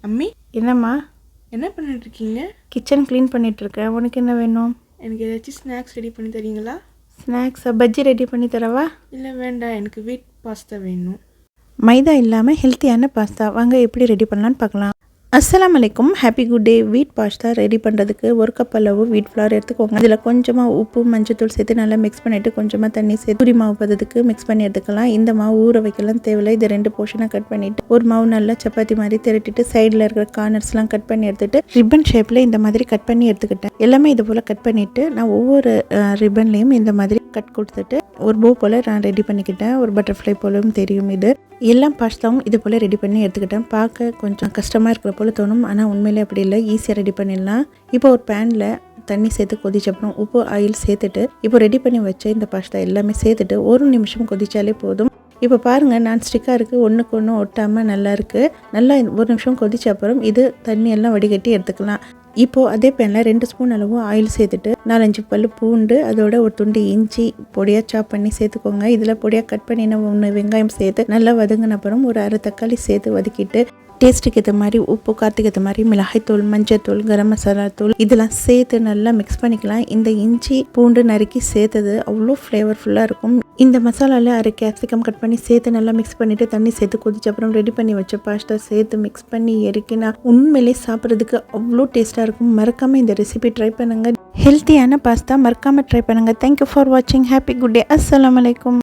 அம்மி, என்னம்மா? என்ன பண்ணிட்டுருக்கீங்க? கிச்சன் க்ளீன் பண்ணிகிட்ருக்கேன். உனக்கு என்ன வேணும்? எனக்கு ஏதாச்சும் ஸ்நாக்ஸ் ரெடி பண்ணி தரீங்களா? ஸ்நாக்ஸா? பஜ்ஜி ரெடி பண்ணி தரவா? இல்லை வேண்டாம், எனக்கு வீட் பாஸ்தா வேணும். மைதா இல்லாமல் ஹெல்த்தியான பாஸ்தா வாங்க எப்படி ரெடி பண்ணலான்னு பார்க்கலாம். அஸ்ஸலாமு அலைக்கும். Happy good day. வீட் பாஸ்தா ரெடி பண்ணுறதுக்கு 1 கப் அளவு வீட் ஃப்ளவர் எடுத்துக்கோங்க. இதில் கொஞ்சமாக உப்பு மஞ்சத்தூள் சேர்த்து நல்லா மிக்ஸ் பண்ணிவிட்டு கொஞ்சமாக தண்ணி சேர்த்து பூரி மாவு பதத்துக்கு மிக்ஸ் பண்ணி எடுத்துக்கலாம். இந்த மாவு ஊற வைக்கலாம் தேவையில்லை. இது 2 போர்ஷனாக கட் பண்ணிவிட்டு ஒரு மாவு நல்லா சப்பாத்தி மாதிரி திரட்டிட்டு சைடில் இருக்கிற கார்னர்ஸ்லாம் கட் பண்ணி எடுத்துகிட்டு ரிப்பன் ஷேப்பில் இந்த மாதிரி கட் பண்ணி எடுத்துக்கிட்டேன். எல்லாமே இது போல் கட் பண்ணிவிட்டு நான் ஒவ்வொரு ரிப்பன்லேயும் இந்த மாதிரி கட் கொடுத்துட்டு ஒரு போ போல் நான் ரெடி பண்ணிக்கிட்டேன். ஒரு பட்டர்ஃப்ளை போலவும் தெரியும். இது எல்லா பாஸ்தாவும் இது போல் ரெடி பண்ணி எடுத்துக்கிட்டேன். பார்க்க கொஞ்சம் கஷ்டமாக இருக்கிற போல் தோணும், ஆனால் உண்மையிலே அப்படி இல்லை, ஈஸியாக ரெடி பண்ணிடலாம். இப்போ ஒரு பேனில் தண்ணி சேர்த்து கொதிச்சப்பறம் உப்பு ஆயில் சேர்த்துட்டு இப்போ ரெடி பண்ணி வச்ச இந்த பாஸ்தா எல்லாமே சேர்த்துட்டு 1 நிமிஷம் கொதிச்சாலே போதும். இப்போ பாருங்கள், நான் ஸ்டிக்காக இருக்குது, ஒன்றுக்கு ஒன்று ஒட்டாமல் நல்லா இருக்குது. நல்லா 1 நிமிஷம் கொதிச்ச அப்புறம் இது தண்ணியெல்லாம் வடிகட்டி எடுத்துக்கலாம். இப்போது அதே பேனில் 2 ஸ்பூன் அளவு ஆயில் சேர்த்துட்டு 4-5 பல் பூண்டு, அதோட ஒரு துண்டு இஞ்சி பொடியாக சாப் பண்ணி சேர்த்துக்கோங்க. இதில் பொடியாக கட் பண்ணின 1 வெங்காயம் சேர்த்து நல்லா வதங்கின அப்புறம் ஒரு அரை தக்காளி சேர்த்து வதக்கிட்டு டேஸ்ட்டுக்கு ஏற்ற மாதிரி உப்பு, காரத்துக்கு ஏற்ற மாதிரி மிளகாய்த்தூள், மஞ்சத்தூள், கரம் மசாலா தூள் இதெல்லாம் சேர்த்து நல்லா மிக்ஸ் பண்ணிக்கலாம். இந்த இஞ்சி பூண்டு நறுக்கி சேர்த்தது அவ்வளோ ஃப்ளேவர்ஃபுல்லாக இருக்கும். இந்த மசாலாவில் அரை கேப்சிகம் கட் பண்ணி சேர்த்து நல்லா மிக்ஸ் பண்ணிவிட்டு தண்ணி சேர்த்து கொதிச்ச அப்புறம் ரெடி பண்ணி வச்ச பாஸ்தா சேர்த்து மிக்ஸ் பண்ணி இறக்கினா உண்மையிலே சாப்பிட்றதுக்கு அவ்வளோ டேஸ்ட்டாக இருக்கும். மறக்காமல் இந்த ரெசிபி ட்ரை பண்ணுங்கள். ஹெல்த்தியான பாஸ்தா மறக்காமல் ட்ரை பண்ணுங்கள். தேங்க்யூ ஃபார் வாட்சிங். Happy good day. அஸ்ஸலாமு அலைக்கும்.